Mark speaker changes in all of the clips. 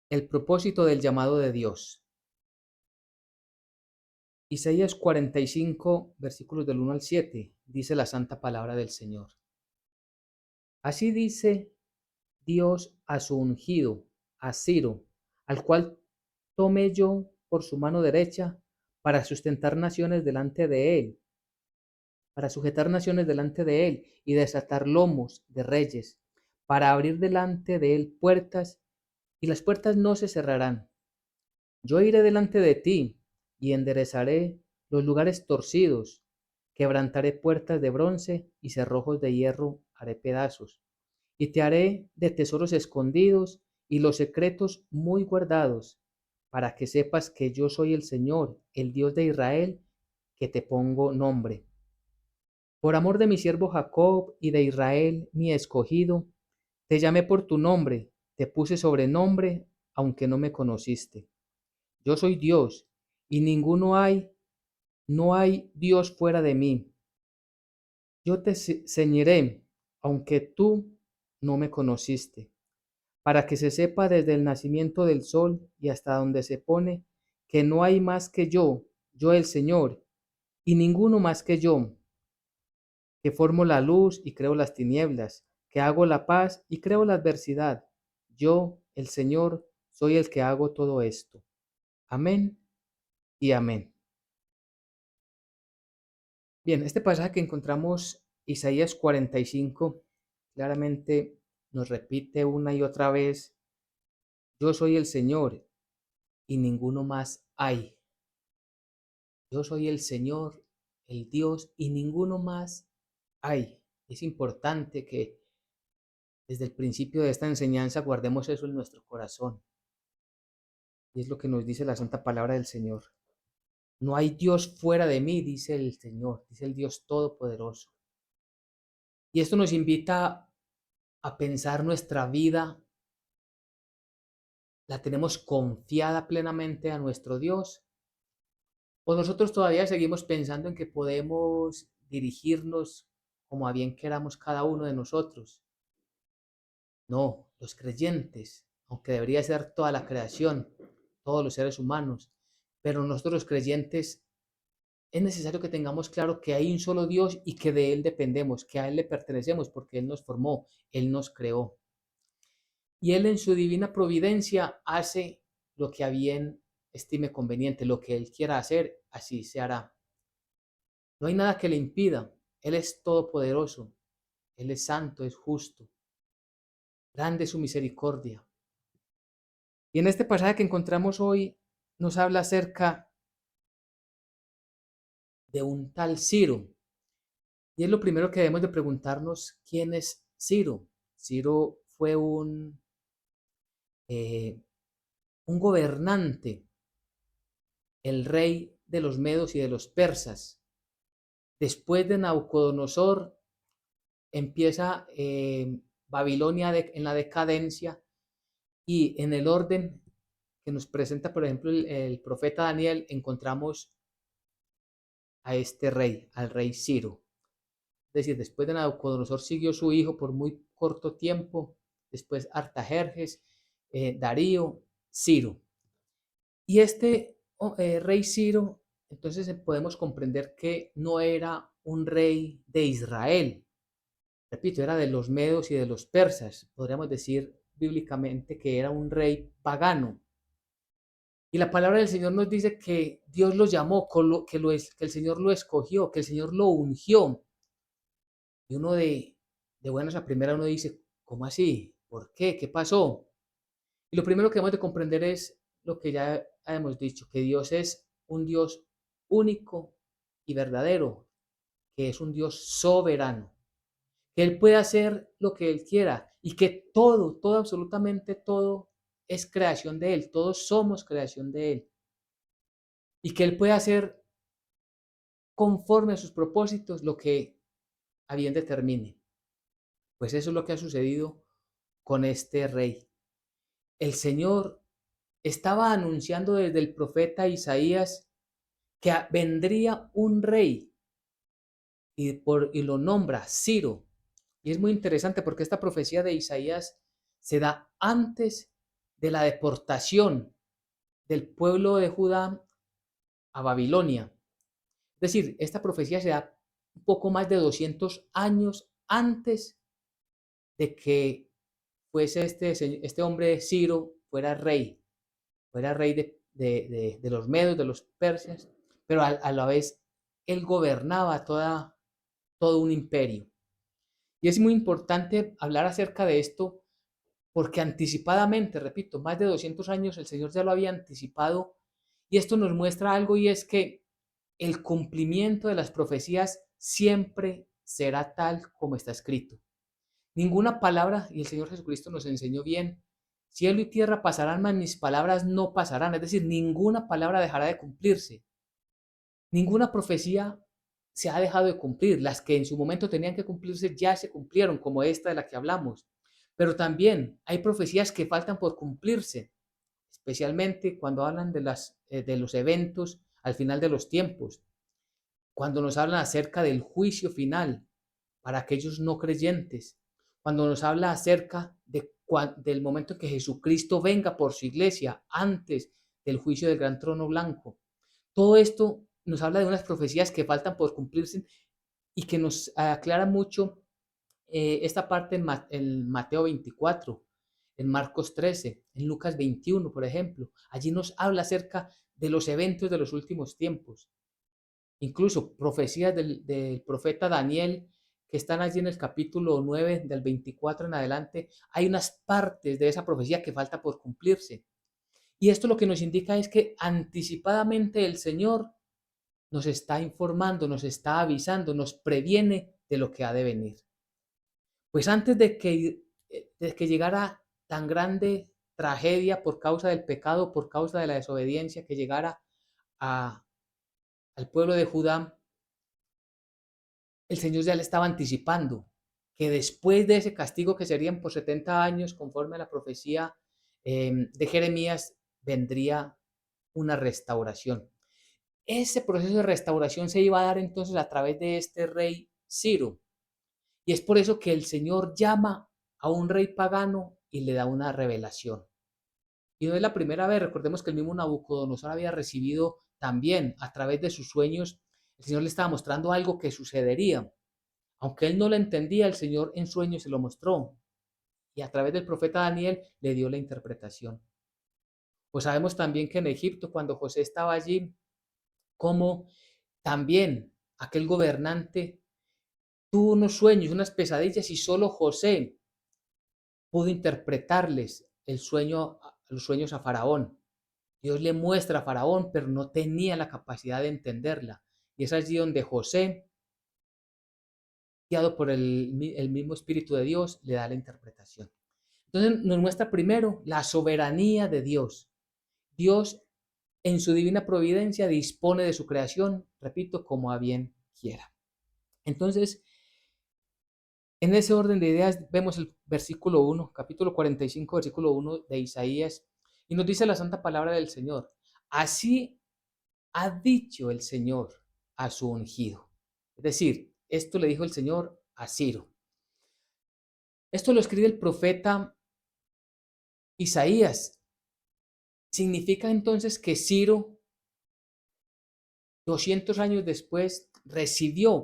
Speaker 1: El propósito del llamado de Dios. Isaías 45, versículos del 1 al 7, dice la santa palabra del Señor. Así dice Dios a su ungido, a Ciro, al cual tomé yo por su mano derecha para sustentar naciones delante de él, para sujetar naciones delante de él y desatar lomos de reyes, para abrir delante de él puertas, y las puertas no se cerrarán. Yo iré delante de ti y enderezaré los lugares torcidos, quebrantaré puertas de bronce y cerrojos de hierro haré pedazos, y te haré de tesoros escondidos y los secretos muy guardados, para que sepas que yo soy el Señor, el Dios de Israel, que te pongo nombre. Por amor de mi siervo Jacob y de Israel, mi escogido, te llamé por tu nombre, te puse sobrenombre, aunque no me conociste. Yo soy Dios, y no hay Dios fuera de mí. Yo te ceñiré, aunque tú no me conociste, para que se sepa desde el nacimiento del sol y hasta donde se pone, que no hay más que yo el Señor, y ninguno más que yo, que formo la luz y creo las tinieblas, que hago la paz y creo la adversidad. Yo, el Señor, soy el que hago todo esto. Amén y amén. Bien, este pasaje que encontramos, Isaías 45, claramente nos repite una y otra vez, yo soy el Señor y ninguno más hay. Yo soy el Señor, el Dios, y ninguno más hay. Es importante que desde el principio de esta enseñanza guardemos eso en nuestro corazón. Y es lo que nos dice la santa palabra del Señor. No hay Dios fuera de mí, dice el Señor, dice el Dios Todopoderoso. Y esto nos invita a pensar nuestra vida, la tenemos confiada plenamente a nuestro Dios, o nosotros todavía seguimos pensando en que podemos dirigirnos como a bien queramos cada uno de nosotros. No, los creyentes, aunque debería ser toda la creación, todos los seres humanos, pero nosotros los creyentes es necesario que tengamos claro que hay un solo Dios y que de Él dependemos, que a Él le pertenecemos porque Él nos formó, Él nos creó. Y Él en su divina providencia hace lo que a bien estime conveniente, lo que Él quiera hacer, así se hará. No hay nada que le impida. Él es todopoderoso, Él es santo, es justo, grande es su misericordia. Y en este pasaje que encontramos hoy nos habla acerca de un tal Ciro. Y es lo primero que debemos de preguntarnos, ¿quién es Ciro? Ciro fue eh, un gobernante, el rey de los medos y de los persas. Después de Nabucodonosor empieza Babilonia en la decadencia y en el orden que nos presenta, por ejemplo, el profeta Daniel, encontramos a este rey, al rey Ciro. Es decir, después de Nabucodonosor siguió su hijo por muy corto tiempo, después Artajerjes, Darío, Ciro. Y este rey Ciro, entonces podemos comprender que no era un rey de Israel, repito, era de los medos y de los persas. Podríamos decir bíblicamente que era un rey pagano. Y la palabra del Señor nos dice que Dios lo llamó, que el Señor lo escogió, que el Señor lo ungió. Y uno de buenas a primera uno dice, ¿cómo así? ¿Por qué? ¿Qué pasó? Y lo primero que hemos de comprender es lo que ya hemos dicho, que Dios es un Dios único y verdadero, que es un Dios soberano, que Él puede hacer lo que Él quiera y que todo, absolutamente todo es creación de Él, todos somos creación de Él y que Él puede hacer conforme a sus propósitos lo que a bien determine. Pues eso es lo que ha sucedido con este rey. El Señor estaba anunciando desde el profeta Isaías que vendría un rey y lo nombra Ciro. Y es muy interesante porque esta profecía de Isaías se da antes de la deportación del pueblo de Judá a Babilonia. Es decir, esta profecía se da un poco más de 200 años antes de que fuese este hombre Ciro fuera rey de los medos, de los persas, pero a la vez él gobernaba todo un imperio. Y es muy importante hablar acerca de esto porque anticipadamente, repito, más de 200 años el Señor ya lo había anticipado y esto nos muestra algo y es que el cumplimiento de las profecías siempre será tal como está escrito. Ninguna palabra, y el Señor Jesucristo nos enseñó bien, cielo y tierra pasarán, mas mis palabras no pasarán. Es decir, ninguna palabra dejará de cumplirse. Ninguna profecía se ha dejado de cumplir. Las que en su momento tenían que cumplirse ya se cumplieron, como esta de la que hablamos. Pero también hay profecías que faltan por cumplirse, especialmente cuando hablan de los eventos al final de los tiempos, cuando nos hablan acerca del juicio final para aquellos no creyentes, cuando nos habla acerca del momento en que Jesucristo venga por su iglesia antes del juicio del gran trono blanco. Todo esto nos habla de unas profecías que faltan por cumplirse y que nos aclara mucho esta parte en Mateo 24, en Marcos 13, en Lucas 21, por ejemplo. Allí nos habla acerca de los eventos de los últimos tiempos. Incluso profecías del profeta Daniel que están allí en el capítulo 9, del 24 en adelante. Hay unas partes de esa profecía que falta por cumplirse. Y esto lo que nos indica es que anticipadamente el Señor nos está informando, nos está avisando, nos previene de lo que ha de venir. Pues antes de que llegara tan grande tragedia por causa del pecado, por causa de la desobediencia que llegara a, al pueblo de Judá, el Señor ya le estaba anticipando que después de ese castigo que serían por 70 años, conforme a la profecía de Jeremías, vendría una restauración. Ese proceso de restauración se iba a dar entonces a través de este rey Ciro. Y es por eso que el Señor llama a un rey pagano y le da una revelación. Y no es la primera vez, recordemos que el mismo Nabucodonosor había recibido también a través de sus sueños, el Señor le estaba mostrando algo que sucedería. Aunque él no lo entendía, el Señor en sueños se lo mostró. Y a través del profeta Daniel le dio la interpretación. Pues sabemos también que en Egipto, cuando José estaba allí, como también aquel gobernante tuvo unos sueños, unas pesadillas y solo José pudo interpretarles los sueños a Faraón. Dios le muestra a Faraón, pero no tenía la capacidad de entenderla. Y es allí donde José, guiado por el mismo Espíritu de Dios, le da la interpretación. Entonces nos muestra primero la soberanía de Dios. Dios en su divina providencia dispone de su creación, repito, como a bien quiera. Entonces, en ese orden de ideas vemos el versículo 1, capítulo 45, versículo 1 de Isaías, y nos dice la santa palabra del Señor. Así ha dicho el Señor a su ungido. Es decir, esto le dijo el Señor a Ciro. Esto lo escribe el profeta Isaías. Significa entonces que Ciro, 200 años después,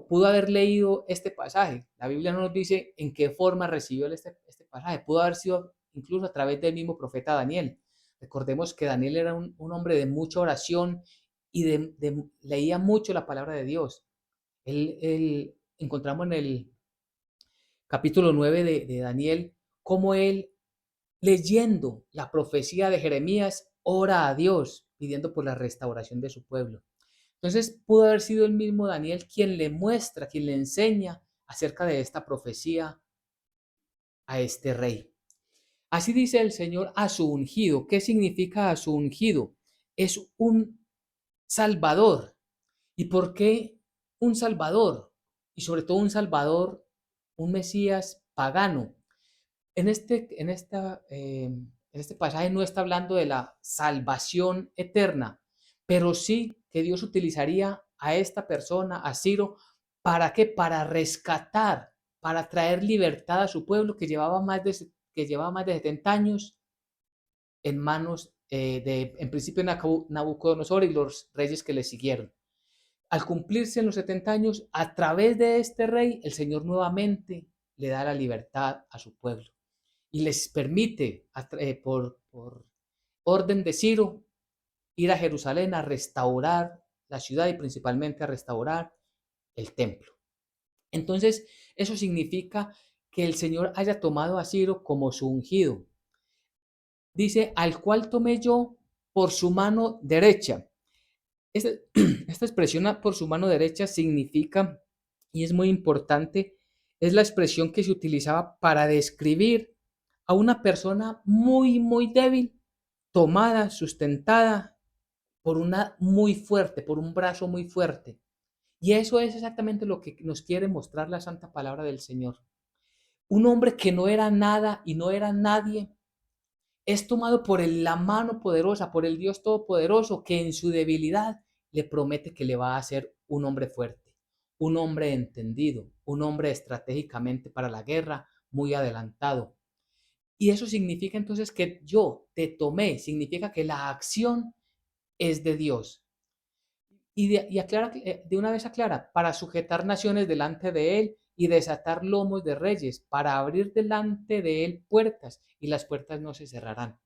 Speaker 1: pudo haber leído este pasaje. La Biblia no nos dice en qué forma recibió este pasaje. Pudo haber sido incluso a través del mismo profeta Daniel. Recordemos que Daniel era un hombre de mucha oración y leía mucho la palabra de Dios. Encontramos en el capítulo 9 de Daniel cómo él, leyendo la profecía de Jeremías, ora a Dios pidiendo por la restauración de su pueblo. Entonces pudo haber sido el mismo Daniel quien le muestra, quien le enseña acerca de esta profecía a este rey. Así dice el Señor a su ungido. ¿Qué significa a su ungido? Es un salvador. ¿Y por qué un salvador? Y sobre todo un salvador, un Mesías pagano. En este pasaje no está hablando de la salvación eterna, pero sí que Dios utilizaría a esta persona, a Ciro, ¿para qué? Para rescatar, para traer libertad a su pueblo que llevaba más de 70 años en manos en principio, de Nabucodonosor y los reyes que le siguieron. Al cumplirse en los 70 años, a través de este rey, el Señor nuevamente le da la libertad a su pueblo y les permite, por orden de Ciro, ir a Jerusalén a restaurar la ciudad y principalmente a restaurar el templo. Entonces, eso significa que el Señor haya tomado a Ciro como su ungido. Dice, al cual tomé yo por su mano derecha. Esta, esta expresión por su mano derecha significa, y es muy importante, es la expresión que se utilizaba para describir a una persona muy, muy débil, tomada, sustentada por una muy fuerte, por un brazo muy fuerte. Y eso es exactamente lo que nos quiere mostrar la santa palabra del Señor. Un hombre que no era nada y no era nadie, es tomado por la mano poderosa, por el Dios Todopoderoso, que en su debilidad le promete que le va a hacer un hombre fuerte, un hombre entendido, un hombre estratégicamente para la guerra muy adelantado. Y eso significa entonces que yo te tomé, significa que la acción es de Dios. Y aclara, de una vez aclara, para sujetar naciones delante de él y desatar lomos de reyes, para abrir delante de él puertas, y las puertas no se cerrarán.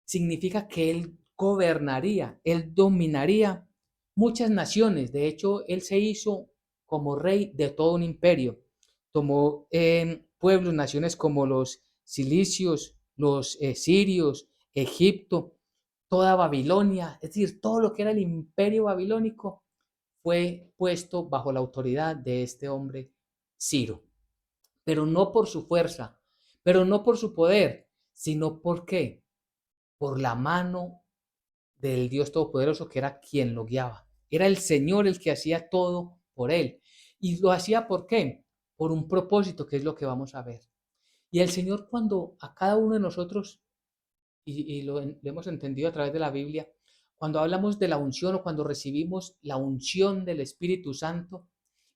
Speaker 1: Significa que él gobernaría, él dominaría muchas naciones. De hecho, él se hizo como rey de todo un imperio. Tomó pueblos, naciones como los cilicios, los sirios, Egipto, toda Babilonia, es decir, todo lo que era el imperio babilónico fue puesto bajo la autoridad de este hombre Ciro, pero no por su fuerza, pero no por su poder, sino porque por la mano del Dios Todopoderoso, que era quien lo guiaba. Era el Señor el que hacía todo por él. ¿Y lo hacía por qué? Por un propósito, que es lo que vamos a ver. Y el Señor, cuando a cada uno de nosotros, y lo hemos entendido a través de la Biblia, cuando hablamos de la unción o cuando recibimos la unción del Espíritu Santo,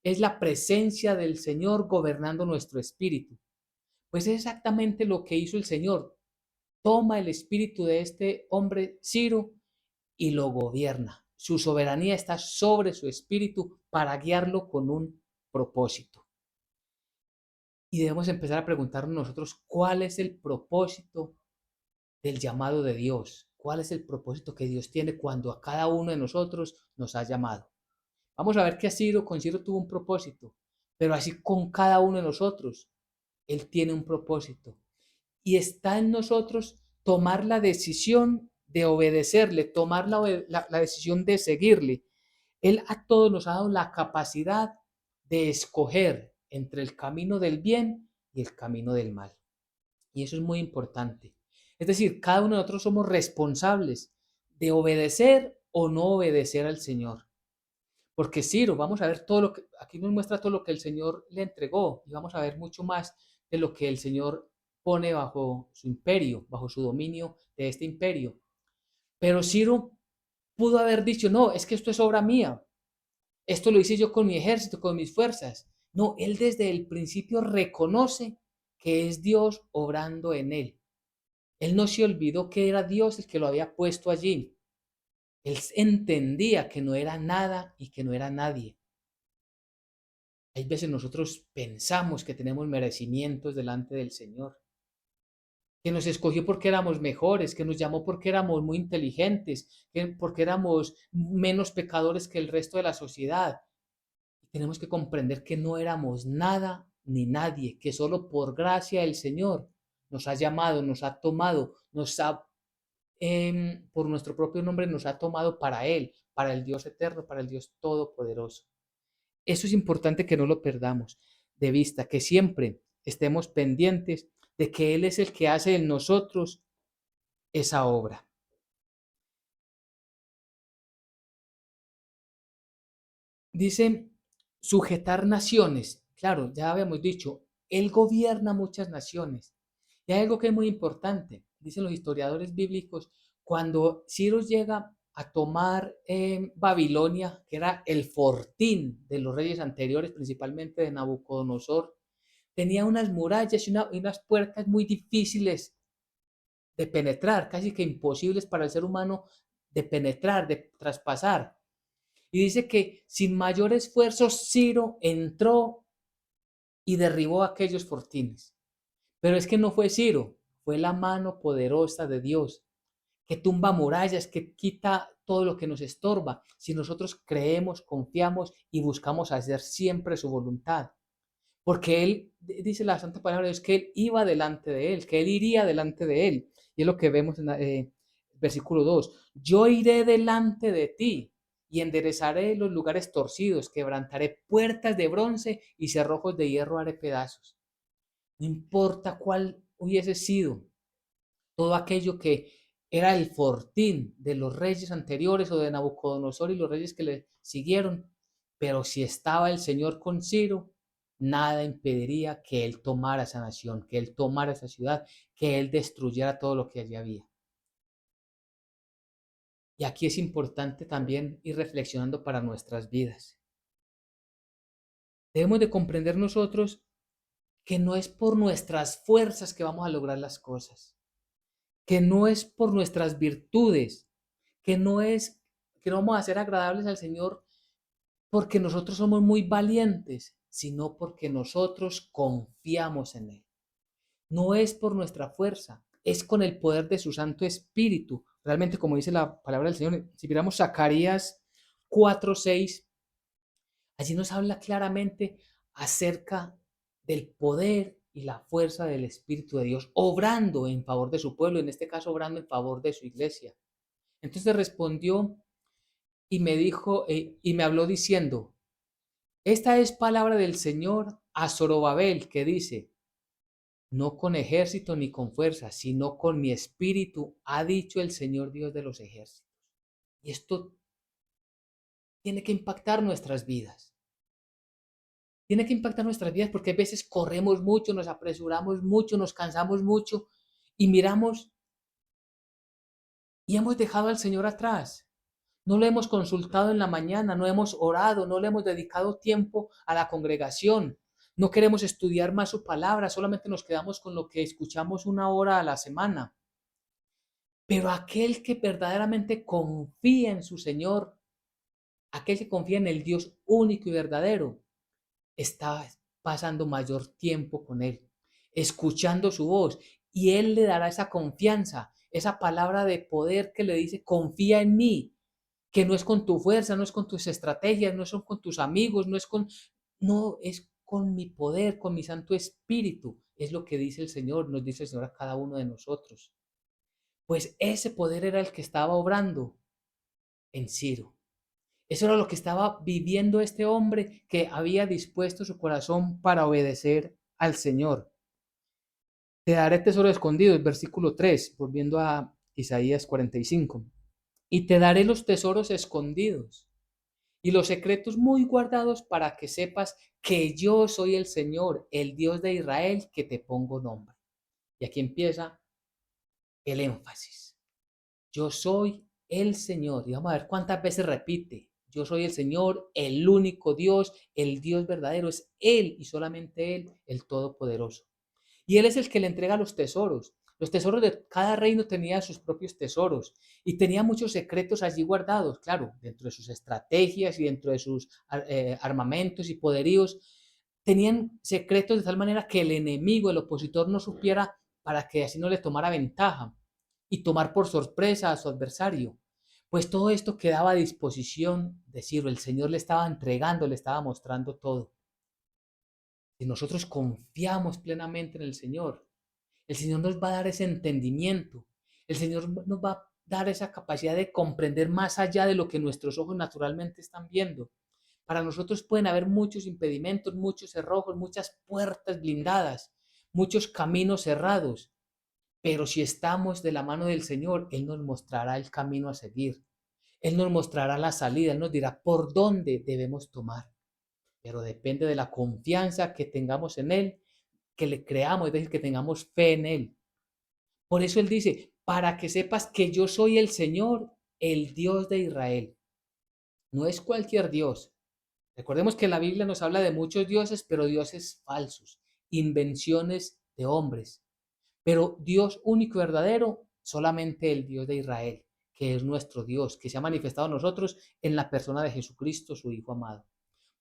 Speaker 1: es la presencia del Señor gobernando nuestro espíritu. Pues es exactamente lo que hizo el Señor. Toma el espíritu de este hombre Ciro y lo gobierna. Su soberanía está sobre su espíritu para guiarlo con un propósito. Y debemos empezar a preguntarnos nosotros cuál es el propósito del llamado de Dios, cuál es el propósito que Dios tiene cuando a cada uno de nosotros nos ha llamado. Vamos a ver que con Ciro tuvo un propósito, pero así con cada uno de nosotros, Él tiene un propósito. Y está en nosotros tomar la decisión de obedecerle, tomar la decisión de seguirle. Él a todos nos ha dado la capacidad de escoger entre el camino del bien y el camino del mal. Y eso es muy importante. Es decir, cada uno de nosotros somos responsables de obedecer o no obedecer al Señor. Porque Ciro, vamos a ver todo lo que, aquí nos muestra todo lo que el Señor le entregó y vamos a ver mucho más de lo que el Señor pone bajo su imperio, bajo su dominio de este imperio. Pero Ciro pudo haber dicho, no, es que esto es obra mía, esto lo hice yo con mi ejército, con mis fuerzas. No, él desde el principio reconoce que es Dios obrando en él. Él no se olvidó que era Dios el que lo había puesto allí. Él entendía que no era nada y que no era nadie. Hay veces nosotros pensamos que tenemos merecimientos delante del Señor, que nos escogió porque éramos mejores, que nos llamó porque éramos muy inteligentes, porque éramos menos pecadores que el resto de la sociedad. Y tenemos que comprender que no éramos nada ni nadie, que solo por gracia del Señor nos ha llamado, nos ha tomado, por nuestro propio nombre nos ha tomado para Él, para el Dios eterno, para el Dios todopoderoso. Eso es importante que no lo perdamos de vista, que siempre estemos pendientes de que Él es el que hace en nosotros esa obra. Dice, sujetar naciones. Claro, ya habíamos dicho, Él gobierna muchas naciones. Y hay algo que es muy importante, dicen los historiadores bíblicos, cuando Ciro llega a tomar Babilonia, que era el fortín de los reyes anteriores, principalmente de Nabucodonosor, tenía unas murallas y unas puertas muy difíciles de penetrar, casi que imposibles para el ser humano de penetrar, de traspasar. Y dice que sin mayor esfuerzo Ciro entró y derribó aquellos fortines. Pero es que no fue Ciro, fue la mano poderosa de Dios, que tumba murallas, que quita todo lo que nos estorba, si nosotros creemos, confiamos y buscamos hacer siempre su voluntad. Porque Él, dice la Santa Palabra de Dios, que Él iba delante de Él, que Él iría delante de Él. Y es lo que vemos en versículo 2. Yo iré delante de ti y enderezaré los lugares torcidos, quebrantaré puertas de bronce y cerrojos de hierro haré pedazos. No importa cuál hubiese sido todo aquello que era el fortín de los reyes anteriores o de Nabucodonosor y los reyes que le siguieron, pero si estaba el Señor con Ciro, nada impediría que él tomara esa nación, que él tomara esa ciudad, que él destruyera todo lo que allí había. Y aquí es importante también ir reflexionando para nuestras vidas. Debemos de comprender nosotros que no es por nuestras fuerzas que vamos a lograr las cosas, que no es por nuestras virtudes, que no vamos a ser agradables al Señor porque nosotros somos muy valientes, sino porque nosotros confiamos en Él. No es por nuestra fuerza, es con el poder de su Santo Espíritu. Realmente, como dice la palabra del Señor, si miramos Zacarías 4:6, allí nos habla claramente acerca del poder y la fuerza del Espíritu de Dios, obrando en favor de su pueblo, en este caso obrando en favor de su iglesia. Entonces respondió y me dijo, y me habló diciendo, esta es palabra del Señor a Zorobabel, que dice, no con ejército ni con fuerza, sino con mi espíritu, ha dicho el Señor Dios de los ejércitos. Y esto tiene que impactar nuestras vidas. Tiene que impactar nuestras vidas porque a veces corremos mucho, nos apresuramos mucho, nos cansamos mucho y miramos y hemos dejado al Señor atrás. No lo hemos consultado en la mañana, no hemos orado, no le hemos dedicado tiempo a la congregación. No queremos estudiar más su palabra, solamente nos quedamos con lo que escuchamos 1 hora a la semana. Pero aquel que verdaderamente confía en su Señor, aquel que confía en el Dios único y verdadero, está pasando mayor tiempo con Él, escuchando su voz, y Él le dará esa confianza, esa palabra de poder que le dice, confía en mí, que no es con tu fuerza, no es con tus estrategias, no son con tus amigos, no, es con mi poder, con mi Santo Espíritu. Es lo que dice el Señor, nos dice el Señor a cada uno de nosotros. Pues ese poder era el que estaba obrando en Ciro. Eso era lo que estaba viviendo este hombre que había dispuesto su corazón para obedecer al Señor. Te daré tesoro escondido, el versículo 3, volviendo a Isaías 45. Y te daré los tesoros escondidos y los secretos muy guardados para que sepas que yo soy el Señor, el Dios de Israel, que te pongo nombre. Y aquí empieza el énfasis. Yo soy el Señor. Y vamos a ver cuántas veces repite. Yo soy el Señor, el único Dios, el Dios verdadero. Es Él y solamente Él, el Todopoderoso. Y Él es el que le entrega los tesoros. Los tesoros de cada reino tenía sus propios tesoros y tenía muchos secretos allí guardados, claro, dentro de sus estrategias y dentro de sus armamentos y poderíos. Tenían secretos de tal manera que el enemigo, el opositor, no supiera para que así no le tomara ventaja y tomar por sorpresa a su adversario. Pues todo esto quedaba a disposición de Ciro. El Señor le estaba entregando, le estaba mostrando todo. Si nosotros confiamos plenamente en el Señor nos va a dar ese entendimiento. El Señor nos va a dar esa capacidad de comprender más allá de lo que nuestros ojos naturalmente están viendo. Para nosotros pueden haber muchos impedimentos, muchos cerrojos, muchas puertas blindadas, muchos caminos cerrados. Pero si estamos de la mano del Señor, Él nos mostrará el camino a seguir. Él nos mostrará la salida, Él nos dirá por dónde debemos tomar. Pero depende de la confianza que tengamos en Él, que le creamos, es decir, que tengamos fe en Él. Por eso Él dice, para que sepas que yo soy el Señor, el Dios de Israel. No es cualquier Dios. Recordemos que la Biblia nos habla de muchos dioses, pero dioses falsos, invenciones de hombres. Pero Dios único y verdadero solamente el Dios de Israel, que es nuestro Dios, que se ha manifestado a nosotros en la persona de Jesucristo, su Hijo amado.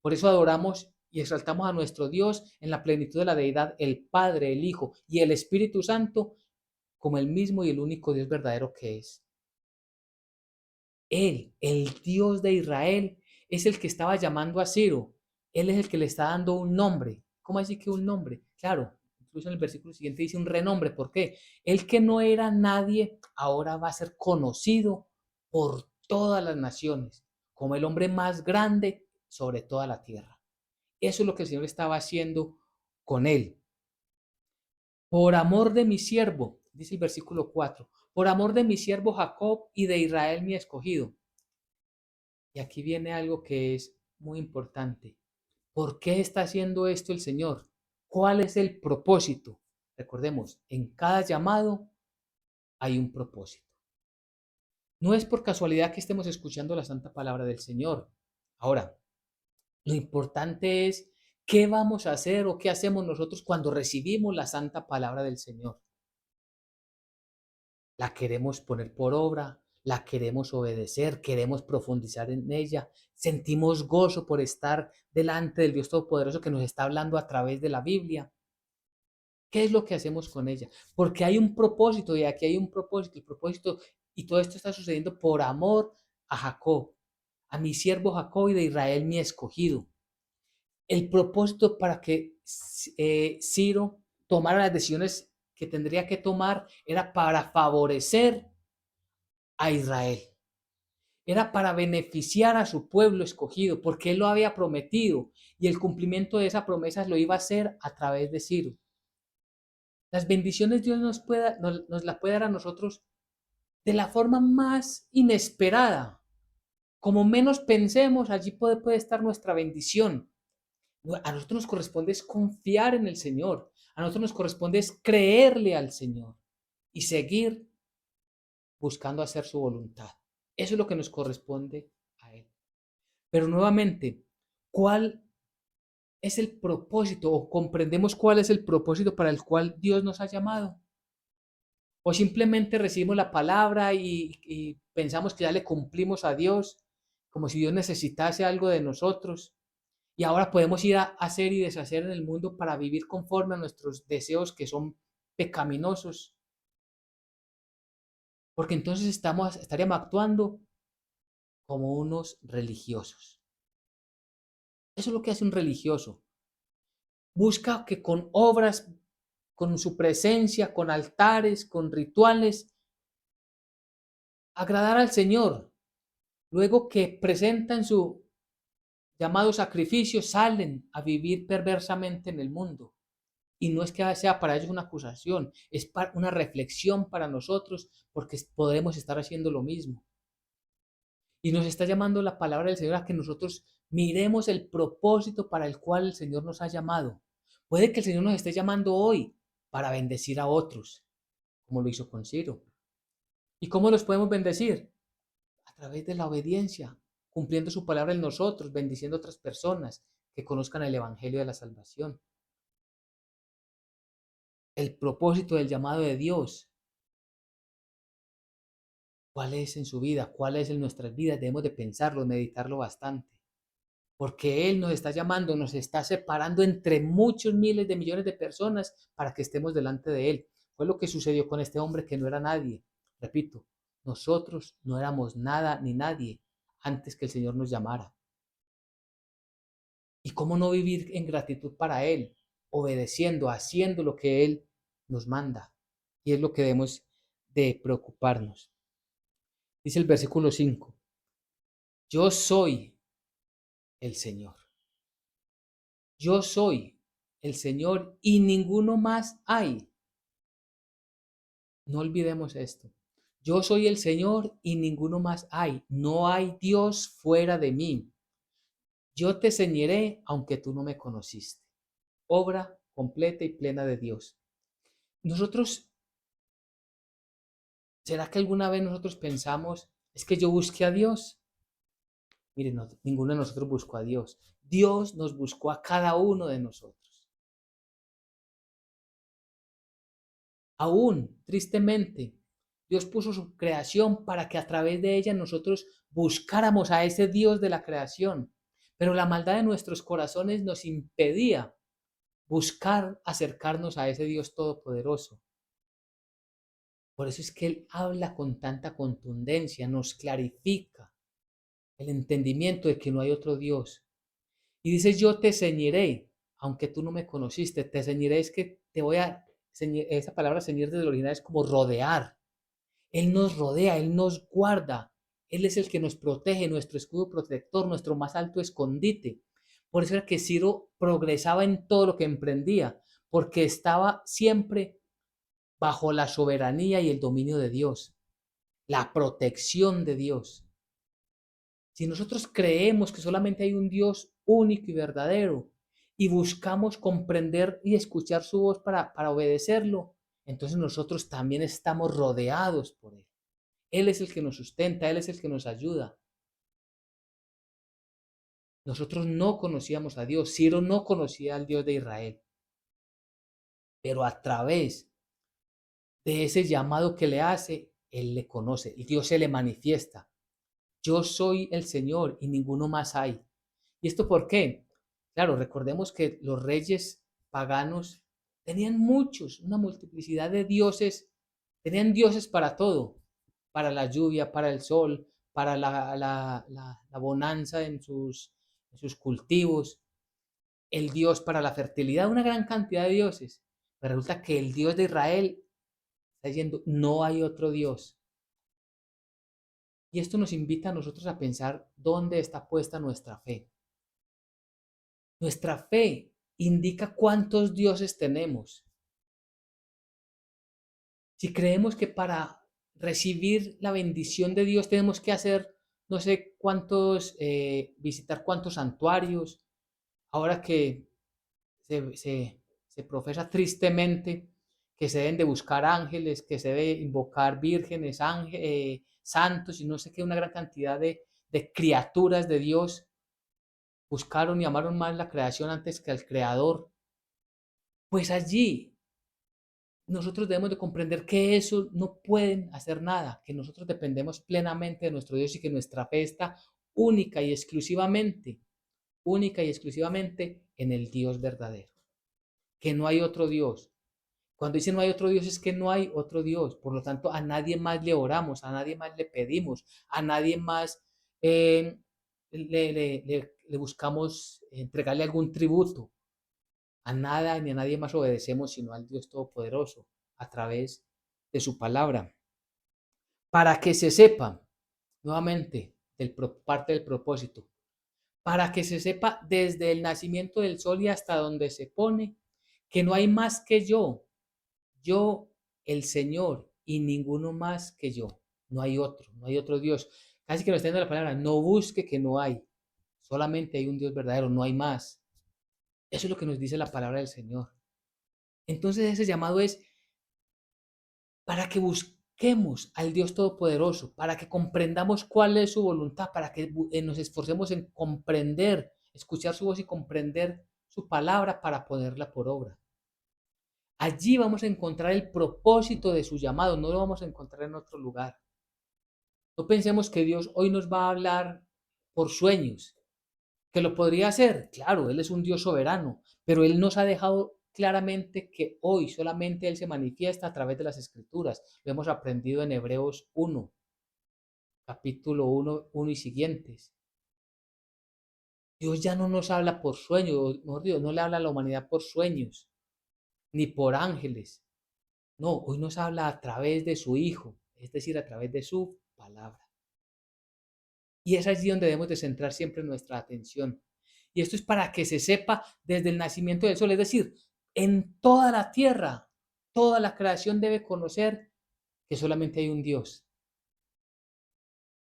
Speaker 1: Por eso adoramos y exaltamos a nuestro Dios en la plenitud de la deidad, el Padre, el Hijo y el Espíritu Santo, como el mismo y el único Dios verdadero que es. Él, el Dios de Israel, es el que estaba llamando a Ciro. Él es el que le está dando un nombre. ¿Cómo así que un nombre? Claro, incluso en el versículo siguiente dice un renombre. ¿Por qué? El que no era nadie, ahora va a ser conocido por todas las naciones, como el hombre más grande sobre toda la tierra. Eso es lo que el Señor estaba haciendo con él. Por amor de mi siervo, dice el versículo 4, por amor de mi siervo Jacob y de Israel mi escogido. Y aquí viene algo que es muy importante. ¿Por qué está haciendo esto el Señor? ¿Cuál es el propósito? Recordemos, en cada llamado hay un propósito. No es por casualidad que estemos escuchando la santa palabra del Señor. Ahora, lo importante es qué vamos a hacer o qué hacemos nosotros cuando recibimos la santa palabra del Señor. La queremos poner por obra, la queremos obedecer, queremos profundizar en ella, sentimos gozo por estar delante del Dios Todopoderoso que nos está hablando a través de la Biblia. ¿Qué es lo que hacemos con ella? Porque hay un propósito y aquí hay un propósito, el propósito, y todo esto está sucediendo por amor a Jacob, a mi siervo Jacob y de Israel mi escogido. El propósito para que Ciro tomara las decisiones que tendría que tomar era para favorecer a Israel. Era para beneficiar a su pueblo escogido, porque él lo había prometido y el cumplimiento de esa promesa lo iba a hacer a través de Ciro. Las bendiciones Dios nos las puede dar a nosotros de la forma más inesperada. Como menos pensemos, allí puede estar nuestra bendición. A nosotros nos corresponde es confiar en el Señor. A nosotros nos corresponde es creerle al Señor y seguir buscando hacer su voluntad. Eso es lo que nos corresponde a Él. Pero nuevamente, ¿cuál es el propósito o comprendemos cuál es el propósito para el cual Dios nos ha llamado? ¿O simplemente recibimos la palabra y pensamos que ya le cumplimos a Dios, como si Dios necesitase algo de nosotros? Y ahora podemos ir a hacer y deshacer en el mundo para vivir conforme a nuestros deseos que son pecaminosos. Porque entonces estaríamos actuando como unos religiosos. Eso es lo que hace un religioso. Busca que con obras, con su presencia, con altares, con rituales, agradar al Señor. Luego que presentan su llamado sacrificio, salen a vivir perversamente en el mundo. Y no es que sea para ellos una acusación, es una reflexión para nosotros, porque podemos estar haciendo lo mismo. Y nos está llamando la palabra del Señor a que nosotros miremos el propósito para el cual el Señor nos ha llamado. Puede que el Señor nos esté llamando hoy para bendecir a otros, como lo hizo con Ciro. ¿Y cómo los podemos bendecir? A través de la obediencia, cumpliendo su palabra en nosotros, bendiciendo a otras personas que conozcan el Evangelio de la salvación. El propósito del llamado de Dios, ¿cuál es en su vida? ¿Cuál es en nuestras vidas? Debemos de pensarlo, meditarlo bastante. Porque Él nos está llamando, nos está separando entre muchos miles de millones de personas para que estemos delante de Él. Fue lo que sucedió con este hombre que no era nadie. Repito, nosotros no éramos nada ni nadie antes que el Señor nos llamara. ¿Y cómo no vivir en gratitud para Él? Obedeciendo, haciendo lo que Él nos manda. Y es lo que debemos de preocuparnos. Dice el versículo 5, yo soy el Señor. Yo soy el Señor y ninguno más hay. No olvidemos esto. Yo soy el Señor y ninguno más hay. No hay Dios fuera de mí. Yo te ceñiré aunque tú no me conociste. Obra completa y plena de Dios. Nosotros, ¿será que alguna vez nosotros pensamos, es que yo busqué a Dios? Miren, no, ninguno de nosotros buscó a Dios. Dios nos buscó a cada uno de nosotros. Aún, tristemente, Dios puso su creación para que a través de ella nosotros buscáramos a ese Dios de la creación. Pero la maldad de nuestros corazones nos impedía buscar acercarnos a ese Dios todopoderoso. Por eso es que Él habla con tanta contundencia, nos clarifica el entendimiento de que no hay otro Dios. Y dice, yo te ceñiré, aunque tú no me conociste, te ceñiré, es que te voy a ceñir, esa palabra ceñir desde el original es como rodear. Él nos rodea, Él nos guarda, Él es el que nos protege, nuestro escudo protector, nuestro más alto escondite. Por eso era que Ciro progresaba en todo lo que emprendía, porque estaba siempre bajo la soberanía y el dominio de Dios, la protección de Dios. Si nosotros creemos que solamente hay un Dios único y verdadero y buscamos comprender y escuchar su voz para obedecerlo, entonces nosotros también estamos rodeados por Él. Él es el que nos sustenta, Él es el que nos ayuda. Nosotros no conocíamos a Dios, Ciro no conocía al Dios de Israel, pero a través de ese llamado que le hace, Él le conoce y Dios se le manifiesta. Yo soy el Señor y ninguno más hay. ¿Y esto por qué? Claro, recordemos que los reyes paganos tenían muchos, una multiplicidad de dioses, tenían dioses para todo, para la lluvia, para el sol, para la bonanza en sus cultivos, el dios para la fertilidad, una gran cantidad de dioses. Pero resulta que el Dios de Israel está diciendo, no hay otro Dios. Y esto nos invita a nosotros a pensar dónde está puesta nuestra fe. Nuestra fe indica cuántos dioses tenemos. Si creemos que para recibir la bendición de Dios tenemos que hacer no sé cuántos, visitar cuántos santuarios, ahora que se profesa tristemente que se deben de buscar ángeles, que se debe invocar vírgenes, santos y no sé qué, una gran cantidad de criaturas de Dios, buscaron y amaron más la creación antes que al Creador, pues allí nosotros debemos de comprender que eso no pueden hacer nada, que nosotros dependemos plenamente de nuestro Dios y que nuestra fe está única y exclusivamente en el Dios verdadero, que no hay otro Dios. Cuando dice no hay otro Dios es que no hay otro Dios, por lo tanto a nadie más le oramos, a nadie más le pedimos, a nadie más le buscamos entregarle algún tributo. A nada ni a nadie más obedecemos sino al Dios Todopoderoso a través de su palabra. Para que se sepa, nuevamente, parte del propósito, para que se sepa desde el nacimiento del sol y hasta donde se pone, que no hay más que yo, el Señor, y ninguno más que yo. No hay otro Dios. Casi que nos está dando la palabra, no busque que no hay, solamente hay un Dios verdadero, no hay más. Eso es lo que nos dice la palabra del Señor. Entonces ese llamado es para que busquemos al Dios Todopoderoso, para que comprendamos cuál es su voluntad, para que nos esforcemos en comprender, escuchar su voz y comprender su palabra para ponerla por obra. Allí vamos a encontrar el propósito de su llamado, no lo vamos a encontrar en otro lugar. No pensemos que Dios hoy nos va a hablar por sueños, que lo podría hacer, claro, Él es un Dios soberano, pero Él nos ha dejado claramente que hoy solamente Él se manifiesta a través de las Escrituras. Lo hemos aprendido en Hebreos 1, capítulo 1 y siguientes. Dios ya no nos habla por sueños, mejor Dios, no le habla a la humanidad por sueños, ni por ángeles. No, hoy nos habla a través de su Hijo, es decir, a través de su palabra. Y es allí donde debemos de centrar siempre nuestra atención. Y esto es para que se sepa desde el nacimiento del sol, es decir, en toda la tierra, toda la creación debe conocer que solamente hay un Dios.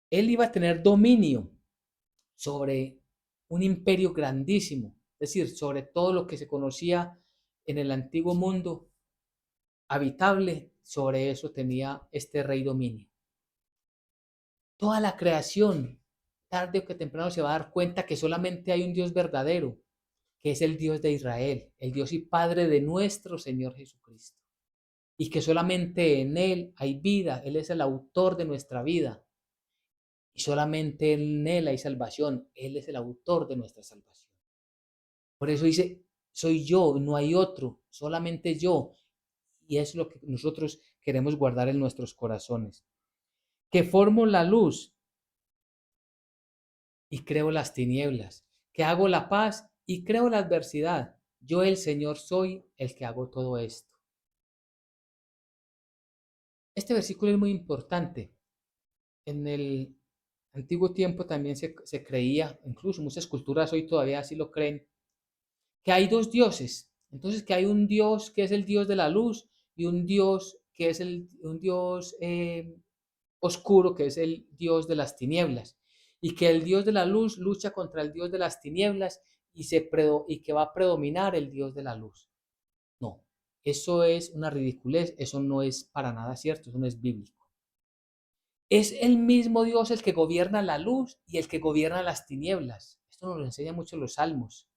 Speaker 1: Él iba a tener dominio sobre un imperio grandísimo, es decir, sobre todo lo que se conocía en el antiguo mundo habitable, sobre eso tenía este rey dominio. Toda la creación, tarde o que temprano, se va a dar cuenta que solamente hay un Dios verdadero, que es el Dios de Israel, el Dios y Padre de nuestro Señor Jesucristo. y que solamente en Él hay vida. Él es el autor de nuestra vida y solamente en Él hay salvación. Él es el autor de nuestra salvación. Por eso dice, soy yo, no hay otro, solamente yo. Y es lo que nosotros queremos guardar en nuestros corazones. Que formo la luz y creo las tinieblas, que hago la paz y creo la adversidad. Yo, el Señor, soy el que hago todo esto. Este versículo es muy importante. En el antiguo tiempo también se creía, incluso muchas culturas hoy todavía así lo creen, que hay dos dioses. Entonces, que hay un Dios que es el Dios de la luz y un Dios que es un Dios oscuro, que es el Dios de las tinieblas. Y que el Dios de la luz lucha contra el Dios de las tinieblas y que va a predominar el Dios de la luz. No, eso es una ridiculez, eso no es para nada cierto, eso no es bíblico. Es el mismo Dios el que gobierna la luz y el que gobierna las tinieblas. Esto nos lo enseñan mucho los salmos.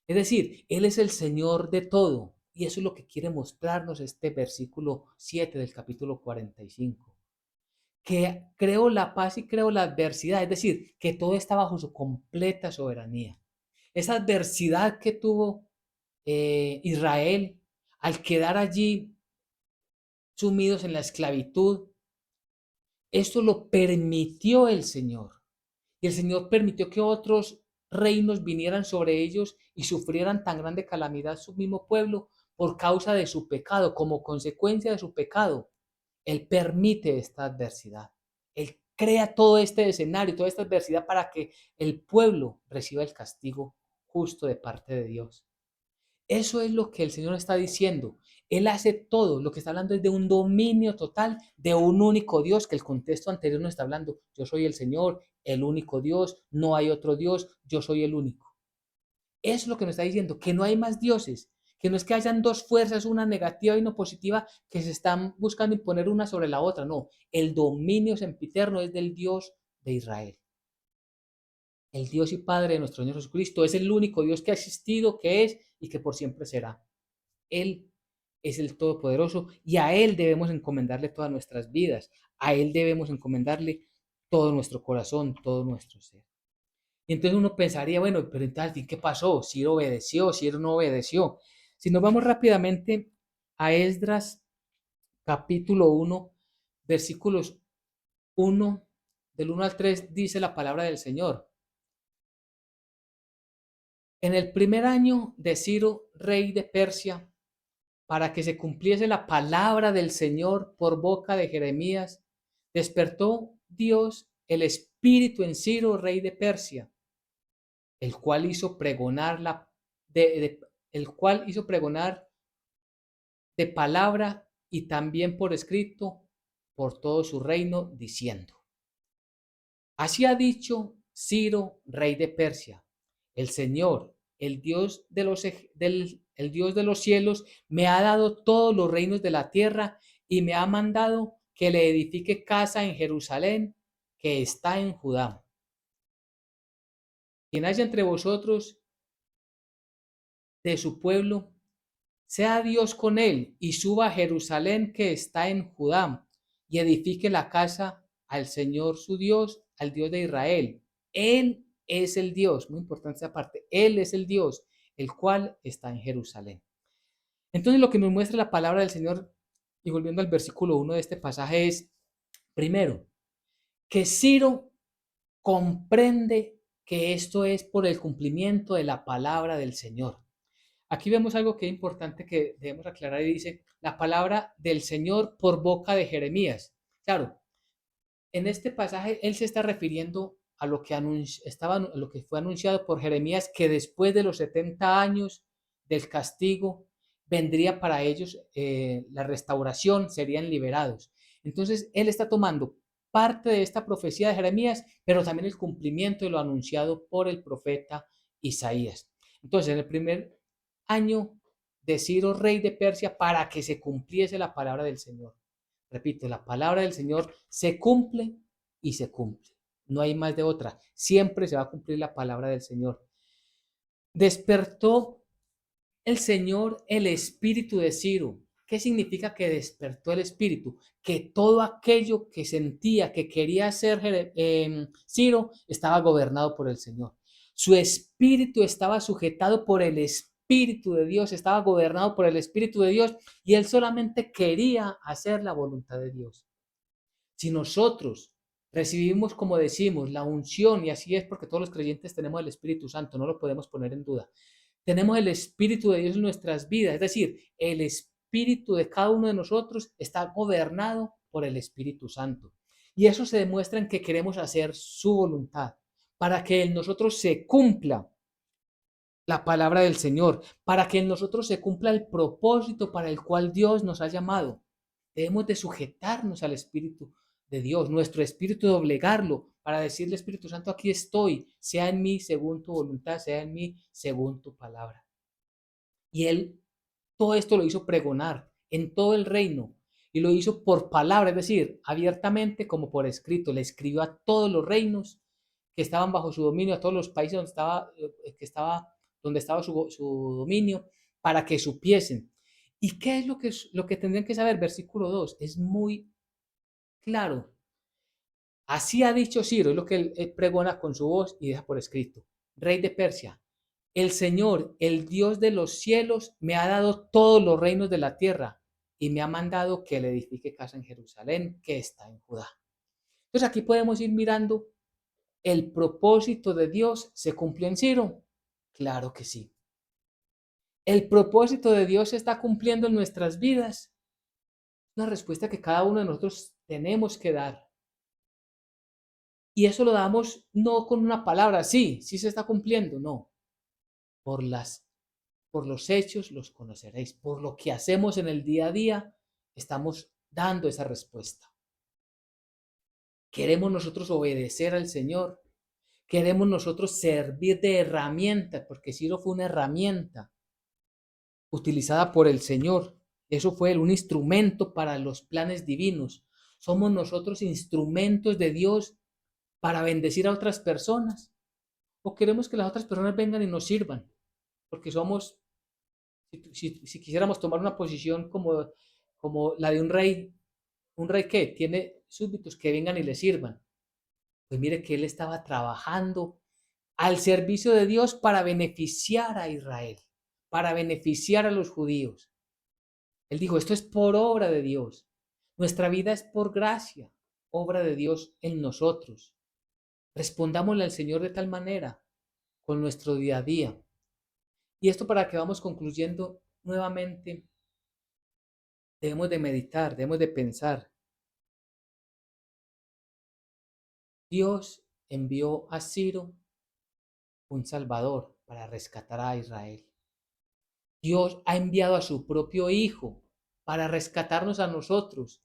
Speaker 1: Es decir, Él es el Señor de todo. Y eso es lo que quiere mostrarnos este versículo 7 del capítulo 45. Que creo la paz y creo la adversidad. Es decir, que todo está bajo su completa soberanía. Esa adversidad que tuvo Israel al quedar allí sumidos en la esclavitud, esto lo permitió el Señor. Y el Señor permitió que otros reinos vinieran sobre ellos y sufrieran tan grande calamidad su mismo pueblo por causa de su pecado, como consecuencia de su pecado. Él permite esta adversidad. Él crea todo este escenario, toda esta adversidad para que el pueblo reciba el castigo justo de parte de Dios. Eso es lo que el Señor está diciendo. Él hace todo. Lo que está hablando es de un dominio total de un único Dios, que el contexto anterior nos está hablando. Yo soy el Señor, el único Dios, no hay otro Dios, yo soy el único. Eso es lo que nos está diciendo, que no hay más dioses, que no es que hayan dos fuerzas, una negativa y una positiva, que se están buscando imponer una sobre la otra. No, el dominio sempiterno es del Dios de Israel. El Dios y Padre de nuestro Señor Jesucristo es el único Dios que ha existido, que es y que por siempre será. Él es el Todopoderoso y a Él debemos encomendarle todas nuestras vidas. A Él debemos encomendarle todo nuestro corazón, todo nuestro ser. Y entonces uno pensaría, bueno, pero entonces, ¿qué pasó? ¿Si obedeció? ¿Si no obedeció? Si nos vamos rápidamente a Esdras capítulo 1, versículos 1, del 1 al 3, dice la palabra del Señor. En el primer año de Ciro, rey de Persia, para que se cumpliese la palabra del Señor por boca de Jeremías, despertó Dios el espíritu en Ciro, rey de Persia, el cual hizo pregonar el cual hizo pregonar de palabra y también por escrito por todo su reino, diciendo: Así ha dicho Ciro, rey de Persia, el Señor, el Dios el Dios de los cielos, me ha dado todos los reinos de la tierra y me ha mandado que le edifique casa en Jerusalén, que está en Judá. Quien haya entre vosotros de su pueblo, sea Dios con él y suba a Jerusalén, que está en Judá, y edifique la casa al Señor su Dios, al Dios de Israel. Él es el Dios, muy importante esa parte, Él es el Dios, el cual está en Jerusalén. Entonces lo que nos muestra la palabra del Señor, y volviendo al versículo 1 de este pasaje, es, primero, que Ciro comprende que esto es por el cumplimiento de la palabra del Señor. Aquí vemos algo que es importante que debemos aclarar y dice la palabra del Señor por boca de Jeremías. Claro, en este pasaje él se está refiriendo a lo que, lo que fue anunciado por Jeremías, que después de los 70 años del castigo vendría para ellos la restauración, serían liberados. Entonces él está tomando parte de esta profecía de Jeremías, pero también el cumplimiento de lo anunciado por el profeta Isaías. Entonces, en el primer año de Ciro, rey de Persia, para que se cumpliese la palabra del Señor. Repito, la palabra del Señor se cumple y se cumple. No hay más de otra. Siempre se va a cumplir la palabra del Señor. Despertó el Señor el espíritu de Ciro. ¿Qué significa que despertó el espíritu? Que todo aquello que sentía, que quería hacer Ciro, estaba gobernado por el Señor. Su espíritu estaba sujetado por el Espíritu de Dios, estaba gobernado por el Espíritu de Dios y él solamente quería hacer la voluntad de Dios. Si nosotros recibimos, como decimos, la unción, y así es porque todos los creyentes tenemos el Espíritu Santo, no lo podemos poner en duda. Tenemos el Espíritu de Dios en nuestras vidas, es decir, el Espíritu de cada uno de nosotros está gobernado por el Espíritu Santo. Y eso se demuestra en que queremos hacer su voluntad, para que en nosotros se cumpla la palabra del Señor, para que en nosotros se cumpla el propósito para el cual Dios nos ha llamado. Debemos de sujetarnos al Espíritu de Dios, nuestro espíritu doblegarlo para decirle, Espíritu Santo, aquí estoy, sea en mí según tu voluntad, sea en mí según tu palabra. Y él todo esto lo hizo pregonar en todo el reino y lo hizo por palabra, es decir, abiertamente como por escrito. Le escribió a todos los reinos que estaban bajo su dominio, a todos los países donde estaba su dominio, para que supiesen. ¿Y qué es lo que tendrían que saber? Versículo 2 es muy claro. Así ha dicho Ciro, es lo que él pregona con su voz y deja por escrito. Rey de Persia, el Señor, el Dios de los cielos, me ha dado todos los reinos de la tierra y me ha mandado que le edifique casa en Jerusalén, que está en Judá. Entonces aquí podemos ir mirando, ¿el propósito de Dios se cumplió en Ciro? Claro que sí. ¿El propósito de Dios se está cumpliendo en nuestras vidas? Una respuesta que cada uno de nosotros tenemos que dar. Y eso lo damos no con una palabra, sí, sí se está cumpliendo, no. Por por los hechos los conoceréis, por lo que hacemos en el día a día, estamos dando esa respuesta. Queremos nosotros obedecer al Señor, queremos nosotros servir de herramienta, porque Ciro fue una herramienta utilizada por el Señor. Eso fue un instrumento para los planes divinos. Somos nosotros instrumentos de Dios para bendecir a otras personas. O queremos que las otras personas vengan y nos sirvan, porque somos, si quisiéramos tomar una posición como la de un rey que tiene súbditos que vengan y le sirvan. Pues mire que él estaba trabajando al servicio de Dios para beneficiar a Israel, para beneficiar a los judíos. Él dijo, esto es por obra de Dios. Nuestra vida es por gracia, obra de Dios en nosotros. Respondámosle al Señor de tal manera con nuestro día a día. Y esto para que vamos concluyendo nuevamente, debemos de meditar, debemos de pensar. Dios envió a Ciro un Salvador para rescatar a Israel. Dios ha enviado a su propio Hijo para rescatarnos a nosotros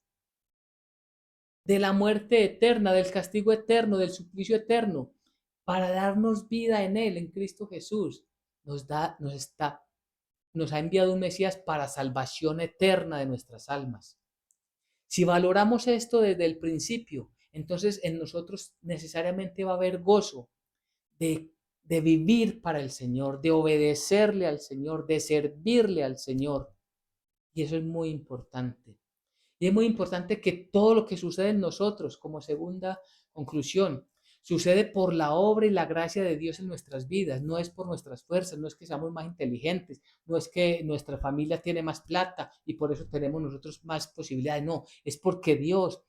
Speaker 1: de la muerte eterna, del castigo eterno, del suplicio eterno, para darnos vida en Él, en Cristo Jesús. Nos ha enviado un Mesías para salvación eterna de nuestras almas. Si valoramos esto desde el principio, entonces en nosotros necesariamente va a haber gozo de vivir para el Señor, de obedecerle al Señor, de servirle al Señor. Y eso es muy importante. Y es muy importante que todo lo que sucede en nosotros, como segunda conclusión, sucede por la obra y la gracia de Dios en nuestras vidas. No es por nuestras fuerzas, no es que seamos más inteligentes, no es que nuestra familia tiene más plata y por eso tenemos nosotros más posibilidades. No, es porque Dios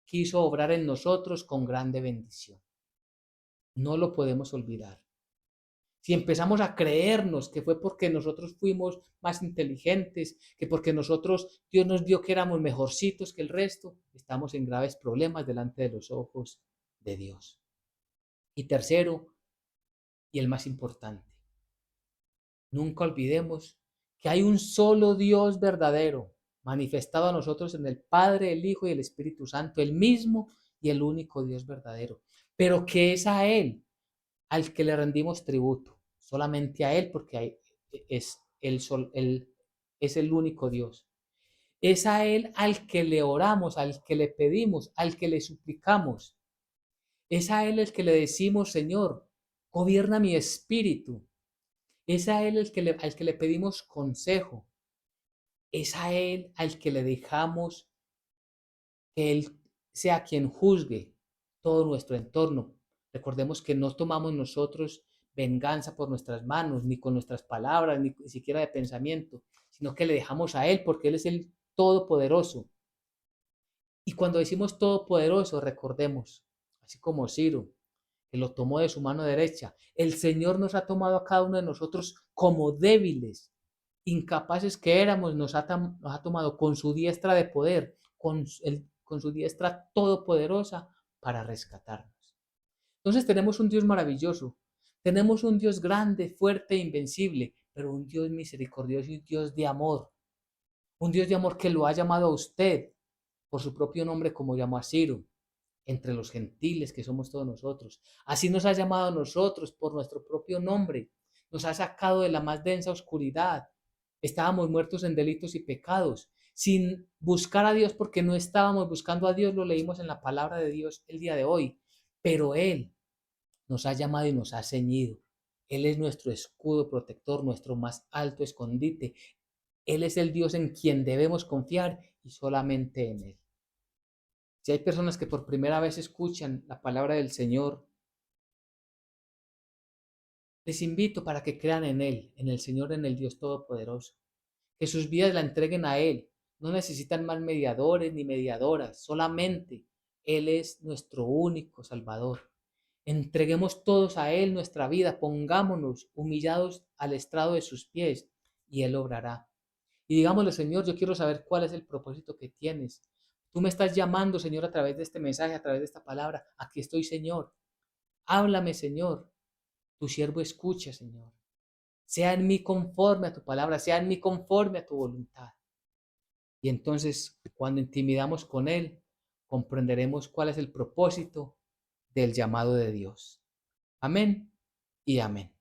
Speaker 1: quiso obrar en nosotros con grande bendición. No lo podemos olvidar. Si empezamos a creernos que fue porque nosotros fuimos más inteligentes, que porque Dios nos dio que éramos mejorcitos que el resto, estamos en graves problemas delante de los ojos de Dios. Y tercero, y el más importante, nunca olvidemos que hay un solo Dios verdadero, manifestado a nosotros en el Padre, el Hijo y el Espíritu Santo, el mismo y el único Dios verdadero, pero que es a Él al que le rendimos tributo, solamente a Él, porque Él es el único Dios. Es a Él al que le oramos, al que le pedimos, al que le suplicamos. Es a Él el que le decimos, Señor, gobierna mi espíritu. Es a Él al que le pedimos consejo. es a Él al que le dejamos que Él sea quien juzgue todo nuestro entorno. Recordemos que no tomamos nosotros venganza por nuestras manos, ni con nuestras palabras, ni siquiera de pensamiento, sino que le dejamos a Él porque Él es el Todopoderoso. Y cuando decimos Todopoderoso, recordemos, así como Ciro, que lo tomó de su mano derecha, el Señor nos ha tomado a cada uno de nosotros como débiles, incapaces que éramos, nos ha tomado con su diestra de poder, con su diestra todopoderosa para rescatarnos. Entonces tenemos un Dios maravilloso, tenemos un Dios grande, fuerte e invencible, pero un Dios misericordioso y un Dios de amor. Un Dios de amor que lo ha llamado a usted por su propio nombre como llamó a Ciro, entre los gentiles que somos todos nosotros. Así nos ha llamado a nosotros por nuestro propio nombre. Nos ha sacado de la más densa oscuridad. Estábamos muertos en delitos y pecados, sin buscar a Dios porque no estábamos buscando a Dios, lo leímos en la palabra de Dios el día de hoy. Pero Él nos ha llamado y nos ha ceñido. Él es nuestro escudo protector, nuestro más alto escondite. Él es el Dios en quien debemos confiar y solamente en Él. Si hay personas que por primera vez escuchan la palabra del Señor, les invito para que crean en Él, en el Señor, en el Dios Todopoderoso. Que sus vidas la entreguen a Él. No necesitan más mediadores ni mediadoras, solamente Él es nuestro único Salvador. Entreguemos todos a Él nuestra vida, pongámonos humillados al estrado de sus pies y Él obrará. Y digámosle, Señor, yo quiero saber cuál es el propósito que tienes. Tú me estás llamando, Señor, a través de este mensaje, a través de esta palabra. Aquí estoy, Señor. Háblame, Señor. Tu siervo escucha, Señor. Sea en mí conforme a tu palabra, sea en mí conforme a tu voluntad. Y entonces, cuando intimidamos con Él, comprenderemos cuál es el propósito del llamado de Dios. Amén y amén.